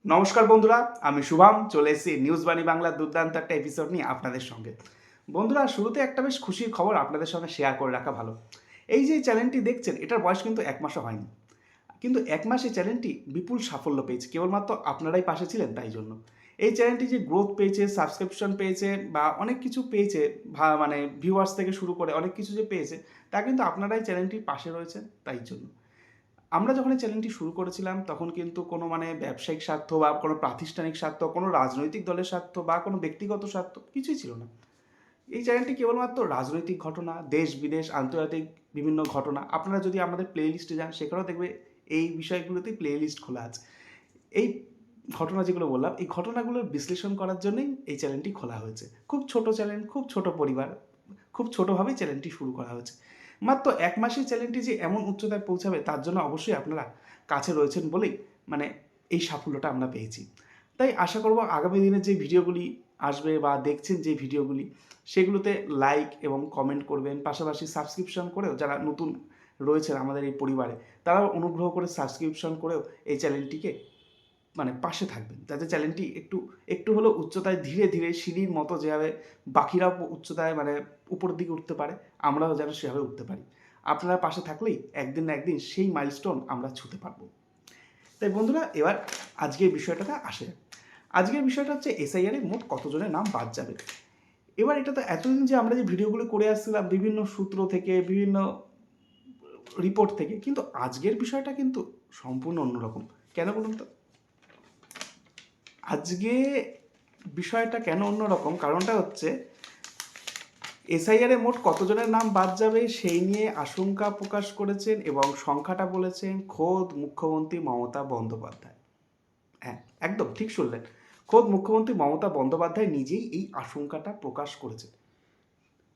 নমস্কার বন্ধুরা, আমি শুভম চলে এসেছি নিউজ বাণী বাংলার দুর্দান্ত একটা এপিসোড নিয়ে আপনাদের সঙ্গে। বন্ধুরা, শুরুতে একটা বেশ খুশির খবর আপনাদের সঙ্গে শেয়ার করে রাখা ভালো। এই যে চ্যানেলটি দেখছেন, এটার বয়স কিন্তু 1 মাসও হয়নি। কিন্তু 1 মাসে চ্যানেলটি বিপুল সাফল্য পেয়েছে, কেবলমাত্র আপনারাই পাশে ছিলেন তাই জন্য। এই চ্যানেলটি যে গ্রোথ পেয়েছে, সাবস্ক্রিপশন পেয়েছে বা অনেক কিছু পেয়েছে, মানে ভিউয়ার্স থেকে শুরু করে অনেক কিছু যে পেয়েছে, তা কিন্তু আপনারাই চ্যানেলটির পাশে রয়েছেন তাই জন্য। আমরা যখন এই চ্যানেলটি শুরু করেছিলাম তখন কিন্তু কোনো ব্যবসায়িক স্বার্থ বা কোনো প্রাতিষ্ঠানিক স্বার্থ, কোনো রাজনৈতিক দলের স্বার্থ বা কোনো ব্যক্তিগত স্বার্থ কিছুই ছিল না। এই চ্যানেলটি কেবলমাত্র রাজনৈতিক ঘটনা, দেশ বিদেশ, আন্তর্জাতিক বিভিন্ন ঘটনা, আপনারা যদি আমাদের প্লে লিস্টে যান সেখানেও দেখবে এই বিষয়গুলোতেই প্লে লিস্ট খোলা আছে। এই ঘটনা যেগুলো বললাম, এই ঘটনাগুলোর বিশ্লেষণ করার জন্যই এই চ্যানেলটি খোলা হয়েছে। খুব ছোট চ্যানেল, খুব ছোট পরিবার, খুব ছোটোভাবেই চ্যানেলটি শুরু করা হয়েছে। মাত্র 1 মাসেই চ্যানেলটি যে এমন উচ্চতায় পৌঁছাবে তার জন্য অবশ্যই আপনারা কাছে রয়েছেন বলেই এই সাফল্যটা আমরা পেয়েছি। তাই আশা করব আগামী দিনে যে ভিডিওগুলি আসবে বা দেখছেন যে ভিডিওগুলি, সেগুলোতে লাইক এবং কমেন্ট করবেন, পাশাপাশি সাবস্ক্রিপশন করেও যারা নতুন রয়েছেন আমাদের এই পরিবারে তারাও অনুগ্রহ করে সাবস্ক্রিপশন করেও এই চ্যানেলটিকে পাশে থাকবেন, যাতে চ্যানেলটি একটু একটু হলেও উচ্চতায় ধীরে ধীরে সিঁড়ির মতো যেভাবে বাকিরা উচ্চতায় উপরের দিকে উঠতে পারে, আমরাও যেন সেভাবে উঠতে পারি। আপনারা পাশে থাকলেই একদিন না একদিন সেই মাইলস্টোন আমরা ছুঁতে পারবো। তাই বন্ধুরা, এবার আজকের বিষয়টাতে আসে। আজকের বিষয়টা হচ্ছে এসআইআরে মোট কতজনের নাম বাদ যাবে। এবার এটা তো এতদিন যে আমরা যে ভিডিওগুলো করে আসছিলাম বিভিন্ন সূত্র থেকে, বিভিন্ন রিপোর্ট থেকে, কিন্তু আজকের বিষয়টা কিন্তু সম্পূর্ণ অন্যরকম। কেন বলুন তো? আজকে বিষয়টা কেন অন্যরকম, কারণটা হচ্ছে এসআইআরে মোট কতজনের নাম বাদ যাবে সেই নিয়ে আশঙ্কা প্রকাশ করেছেন এবং সংখ্যাটা বলেছেন খোদ মুখ্যমন্ত্রী মমতা বন্দ্যোপাধ্যায়। হ্যাঁ, একদম ঠিক শুনলেন, খোদ মুখ্যমন্ত্রী মমতা বন্দ্যোপাধ্যায় নিজেই এই আশঙ্কাটা প্রকাশ করেছেন।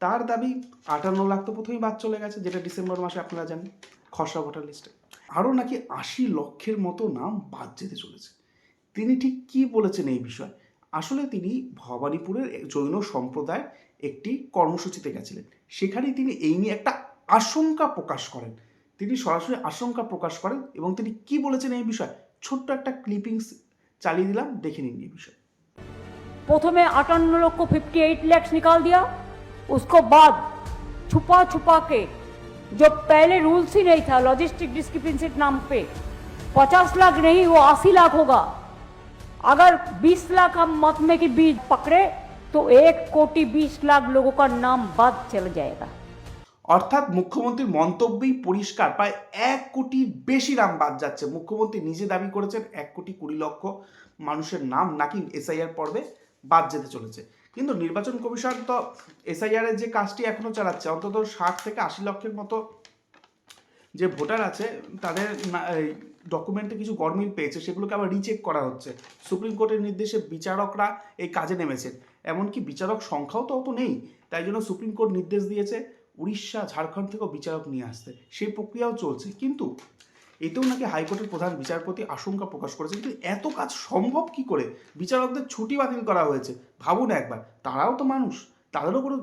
তার দাবি 58 লাখ তো প্রথমেই বাদ চলে গেছে, যেটা ডিসেম্বর মাসে আপনারা জানেন খসড়া ভোটার লিস্টে। আরও নাকি 80 লক্ষের মতো নাম বাদ যেতে চলেছে। তিনি ঠিক কী বলেছেন এই বিষয়ে? আসলে তিনি ভবানীপুরের জৈন সম্প্রদায়ের একটি কর্মসূচিতে গেছিলেন। সেখানেই তিনি এই নিয়ে একটা আশঙ্কা প্রকাশ করেন। তিনি সরাসরি আশঙ্কা প্রকাশ করেন এবং তিনি কি বলেছেন এই বিষয়ে ছোট্ট একটা ক্লিপিংস চালিয়ে দিলাম, দেখে নিন এই বিষয়। प्रथमे 58 लक्ष 58 लाख निकाल दिया, उसको बाद छुपा छुपा के जो पहले रूल्स ही नहीं था लॉजिस्टिक डिस्क्रिपेंसी नाम पे 50 लाख नहीं वो 80 लाख होगा। अगर 20 लाख हम मत में की बीज पकड़े तो 1,20,00,000 लोगों का नाम बाद चला जाएगा। অর্থাৎ মুখ্যমন্ত্রীর মন্তব্যেই পরিষ্কার, প্রায় 1 কোটির বেশি নাম বাদ যাচ্ছে। মুখ্যমন্ত্রী নিজে দাবি করেছেন 1,20,00,000 মানুষের নাম নাকি এসআইআর পর্বে বাদ যেতে চলেছে। কিন্তু নির্বাচন কমিশন তো এসআইআরের যে কাজটি এখনও চালাচ্ছে, অন্তত 60 থেকে 80 লক্ষের মতো যে ভোটার আছে তাদের ডকুমেন্টে কিছু গরমিল পেয়েছে, সেগুলোকে আবার রিচেক করা হচ্ছে। সুপ্রিম কোর্টের নির্দেশে বিচারকরা এই কাজে নেমেছেন। এমনকি বিচারক সংখ্যাও তো অত নেই, তাই জন্য সুপ্রিম কোর্ট নির্দেশ দিয়েছে উড়িষ্যা, ঝাড়খণ্ড থেকেও বিচারক নিয়ে আসতে। সেই প্রক্রিয়াও চলছে। কিন্তু এতেও নাকি হাইকোর্টের প্রধান বিচারপতি আশঙ্কা প্রকাশ করেছেন, কিন্তু এত কাজ সম্ভব কি করে? বিচারকদের ছুটি বাতিল করা হয়েছে। ভাবুন একবার, তারাও তো মানুষ, তাদেরও কোনো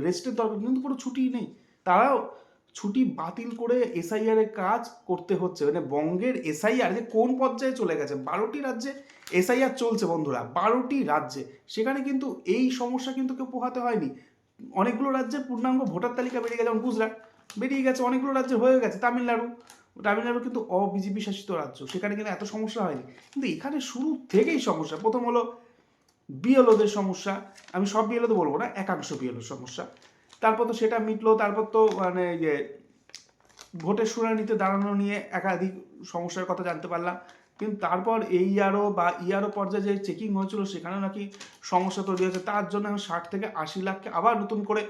রেস্টের দরকার, কিন্তু কোনো ছুটি নেই। তারাও ছুটি বাতিল করে এসআইআর এর কাজ করতে হচ্ছে। বঙ্গের এসআইআর যে কোন পর্যায়ে চলে গেছে, 12টি রাজ্যে এসআইআর চলছে বন্ধুরা, 12টি রাজ্যে। সেখানে কিন্তু এই সমস্যা কিন্তু কেউ পোহাতে হয়নি। অনেকগুলো রাজ্যের পূর্ণাঙ্গ ভোটার তালিকা বেরিয়ে গেছে, যেমন গুজরাট বেরিয়ে গেছে, অনেকগুলো রাজ্যে হয়ে গেছে। তামিলনাড়ু কিন্তু অবিজেপি শাসিত রাজ্য, সেখানে কিন্তু এত সমস্যা হয়নি। কিন্তু এখানে শুরু থেকেই সমস্যা। প্রথম হলো বিএলওদের সমস্যা, আমি সব বিএলও তো বলবো না, একাংশ বিএলওর সমস্যা। তারপর তো সেটা মিটলো, তারপর তো ভোটের শুনানিতে দাঁড়ানো নিয়ে একাধিক সমস্যার কথা জানতে পারলাম। কিন্তু তারপর এইআরও বা ইআরও পর্যায়ে যে চেকিং হয়েছিল সেখানেও নাকি সমস্যা তৈরি হয়েছে। তার জন্য 60 থেকে 80 লাখকে আবার নতুন করে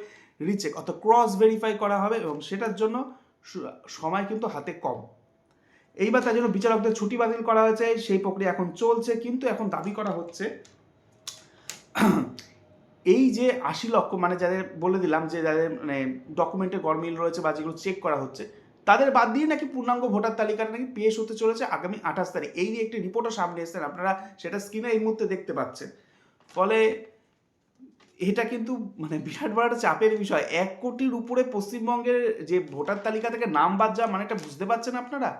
রিচেক অর্থাৎ ক্রস ভেরিফাই করা হবে, এবং সেটার জন্য সময় কিন্তু হাতে কম। এইবার তার জন্য বিচারকদের ছুটি বাতিল করা হয়েছে, সেই প্রক্রিয়া এখন চলছে। কিন্তু এখন দাবি করা হচ্ছে এই যে 80 লক্ষ, যাদের বলে দিলাম যে যাদের ডকুমেন্টে গরমিল রয়েছে বা যেগুলো চেক করা হচ্ছে, তাদের বাদ দিয়ে নাকি পূর্ণাঙ্গ ভোটার তালিকাটা নাকি পেশ হতে চলেছে আগামী 28 তারিখ। এই নিয়ে একটি রিপোর্টও সামনে এসেছেন, আপনারা সেটা স্ক্রিনে এই মুহূর্তে দেখতে পাচ্ছেন। ফলে এটা কিন্তু বিরাট বড় একটা চাপের বিষয়। 1 কোটির উপরে পশ্চিমবঙ্গের যে ভোটার তালিকা থেকে নাম বাদ যাওয়া, এটা বুঝতে পারছেন আপনারা?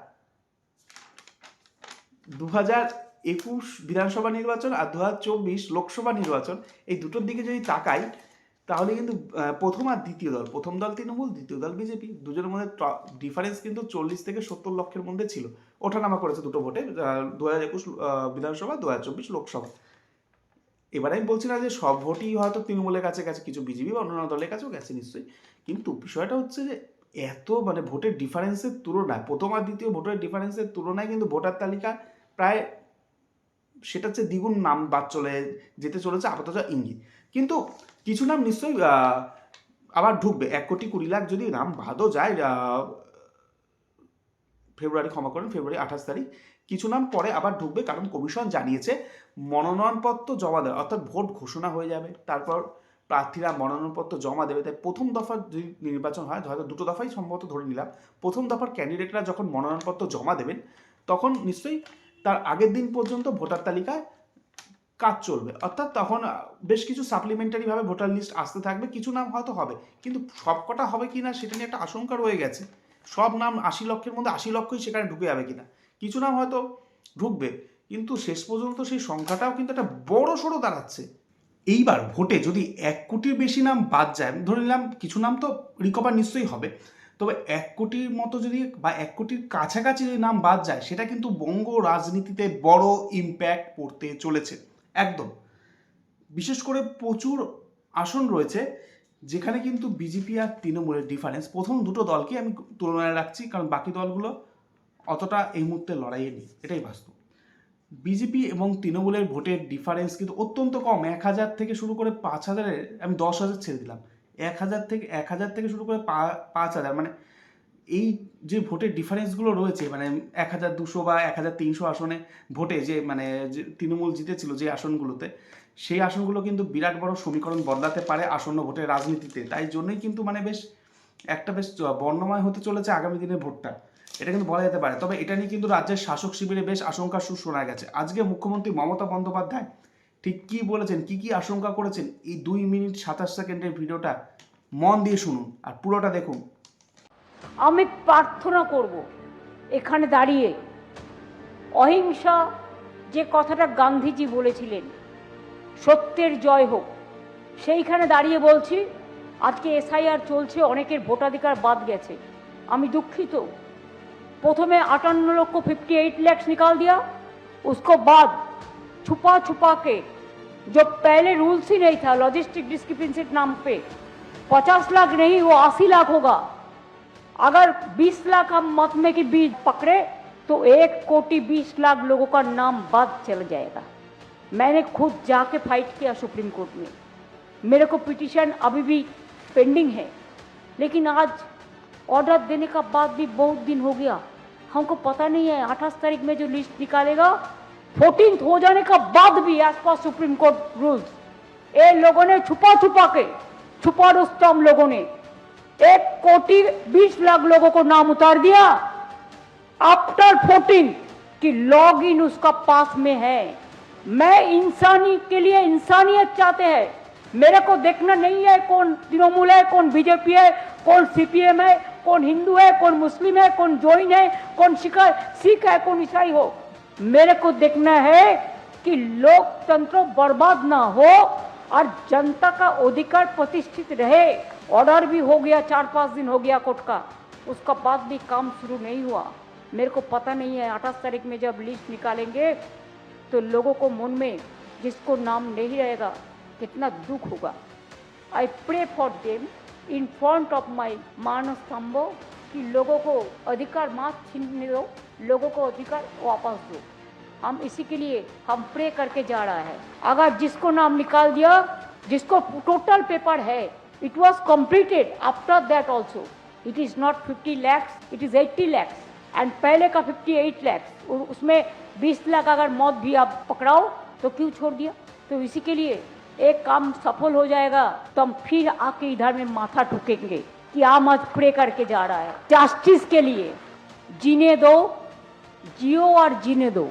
2021 বিধানসভা নির্বাচন আর 2024 লোকসভা নির্বাচন, এই দুটোর দিকে যদি তাকাই তাহলে কিন্তু প্রথম আর দ্বিতীয় দল, প্রথম দল তৃণমূল, দ্বিতীয় দল বিজেপি, দুজনের মধ্যে ডিফারেন্স কিন্তু 40 থেকে 70 লক্ষের মধ্যে ছিল। ওঠানামা করেছে দুটো ভোটে, 2021 বিধানসভা, 2024 লোকসভা। এবার আমি বলছি না যে সব ভোটই হয়তো তৃণমূলের কাছে গেছে, কিছু বিজেপি বা অন্যান্য দলের কাছেও গেছে নিশ্চয়ই, কিন্তু বিষয়টা হচ্ছে যে এত মানে ভোটের ডিফারেন্সের তুলনায়, প্রথম আর দ্বিতীয় ভোটের ডিফারেন্সের তুলনায় কিন্তু ভোটার তালিকা প্রায় সেটা হচ্ছে দ্বিগুণ নাম বাদ চলে যেতে চলেছে আপাতত ইঙ্গিত। কিন্তু কিছু নাম নিশ্চয়ই আবার ঢুকবে। 1,20,00,000 যদি নাম বাদও যায় ফেব্রুয়ারি 28 তারিখ, কিছু নাম পরে আবার ঢুকবে, কারণ কমিশন জানিয়েছে মনোনয়নপত্র জমা দেওয়া, অর্থাৎ ভোট ঘোষণা হয়ে যাবে, তারপর প্রার্থীরা মনোনয়নপত্র জমা দেবে। তাই প্রথম দফার যদি নির্বাচন হয়, হয়তো দুটো দফাই সম্ভবত ধরে নিলাম, প্রথম দফার ক্যান্ডিডেটরা যখন মনোনয়নপত্র জমা দেবেন তখন নিশ্চয়ই তার আগের দিন পর্যন্ত ভোটার তালিকায় কাজ চলবে, অর্থাৎ তখন বেশ কিছু সাপ্লিমেন্টারিভাবে ভোটার লিস্ট আসতে থাকবে, কিছু নাম হয়তো হবে, কিন্তু সব কটা হবে কি না সেটা নিয়ে একটা আশঙ্কা রয়ে গেছে। সব নাম 80 লক্ষের মধ্যে 80 লক্ষই সেখানে ঢুকে যাবে কিনা, কিছু নাম হয়তো ঢুকবে, কিন্তু শেষ পর্যন্ত সেই সংখ্যাটাও কিন্তু একটা বড় সড়ো দাঁড়াচ্ছে। এইবার ভোটে যদি 1 কোটির বেশি নাম বাদ যায়, ধরে নিলাম কিছু নাম তো রিকভার নিশ্চয়ই হবে, তবে 1 কোটির মতো যদি বা 1 কোটির কাছাকাছি যদি নাম বাদ যায়, সেটা কিন্তু বঙ্গ রাজনীতিতে বড় ইম্প্যাক্ট পড়তে চলেছে একদম। বিশেষ করে প্রচুর আসন রয়েছে যেখানে কিন্তু বিজেপি আর তৃণমূলের ডিফারেন্স, প্রথম দুটো দলকে আমি তুলনায় রাখছি, কারণ বাকি দলগুলো অতটা এই মুহূর্তে লড়াইয়ে নেই, এটাই বাস্তব। বিজেপি এবং তৃণমূলের ভোটের ডিফারেন্স কিন্তু অত্যন্ত কম, 1,000 থেকে শুরু করে 5,000, আমি 10,000 ছেড়ে দিলাম, 1,000 থেকে শুরু করে 5,000, মানে এই যে ভোটের ডিফারেন্সগুলো রয়েছে, মানে 1,200 বা 1,300 আসনে ভোটে যে মানে যে তৃণমূল জিতেছিল যে আসনগুলোতে, সেই আসনগুলো কিন্তু বিরাট বড় সমীকরণ বদলাতে পারে আসন্ন ভোটের রাজনীতিতে। তাই জন্যই কিন্তু মানে বেশ বর্ণময় হতে চলেছে আগামী দিনের ভোটটা, এটা কিন্তু বলা যেতে পারে। তবে এটা নিয়ে কিন্তু রাজ্যের শাসক শিবিরে বেশ আশঙ্কার সুর শোনা গেছে। আজকে মুখ্যমন্ত্রী মমতা বন্দ্যোপাধ্যায় ঠিক কী বলেছেন, কি আশঙ্কা করেছেন, এই 2 মিনিট 27 সেকেন্ডের ভিডিওটা মন দিয়ে শুনুন আর পুরোটা দেখুন। আমি প্রার্থনা করব এখানে দাঁড়িয়ে, অহিংসা যে কথাটা গান্ধীজি বলেছিলেন, সত্যের জয় হোক, সেইখানে দাঁড়িয়ে বলছি আজকে এসআইআর চলছে, অনেকের ভোটাধিকার বাদ গেছে, আমি দুঃখিত। প্রথমে 58 लाख निकाल दिया, उसको बाद छुपा छुपा के, जो पहले रूल्स ही नहीं था लॉजिस्टिक डिस्क्रिपेंसी नाम पे, 50 लाख नहीं वो 80 लाख होगा। अगर 20 लाख हम मत में की बीज पकड़े तो 1,20,00,000 लोगों का नाम बाद चल जाएगा। मैंने खुद जाके फाइट किया सुप्रीम कोर्ट में, मेरे को पिटीशन अभी भी पेंडिंग है, लेकिन आज ऑर्डर देने का बाद भी बहुत दिन हो गया, हमको पता नहीं है 28 तारीख में जो लिस्ट निकालेगा 14th हो जाने का बाद भी as per supreme court rules, ये लोगों ने छुपा रुस्तम लोगों ने 1,20,00,000 लोगों को नाम उतार दिया आफ्टर 14 कि लॉग इन उसका पास में है। मैं इंसानी के लिए इंसानियत चाहते हैं, मेरे को देखना नहीं है कौन तृणमूल है, कौन बीजेपी है, कौन सीपीएम है, कौन हिंदू है, कौन मुस्लिम है, कौन जैन है, कौन सिख है, कौन ईसाई हो। मेरे को देखना है कि लोकतंत्र बर्बाद ना हो और जनता का अधिकार प्रतिष्ठित रहे। ऑर्डर भी हो गया, 4-5 दिन हो गया कोर्ट का, उसका बाद भी काम शुरू नहीं हुआ। मेरे को पता नहीं है 28 तारीख में जब लिस्ट निकालेंगे तो लोगों को मन में जिसको नाम नहीं रहेगा कितना दुख होगा। I pray for them in front of my Manas Stambh कि लोगों को अधिकार मत छीनने दो, लोगों को अधिकार वापस दो। हम इसी के लिए हम प्रे करके जा रहा है। अगर जिसको नाम निकाल दिया, जिसको टोटल पेपर है, it was completed after that also, it is not 50 lakhs, it is 80 lakhs and पहले का 58 lakhs, उसमें 20 लाख अगर मौत भी आप पकड़ाओ तो क्यों छोड़ दिया। तो इसी के लिए एक काम सफल हो जाएगा तो हम फिर आके इधर में माथा ठुकेंगे कि हम आज प्रे करके जा रहा है जस्टिस के लिए। जीने दो, जियो और जीने दो।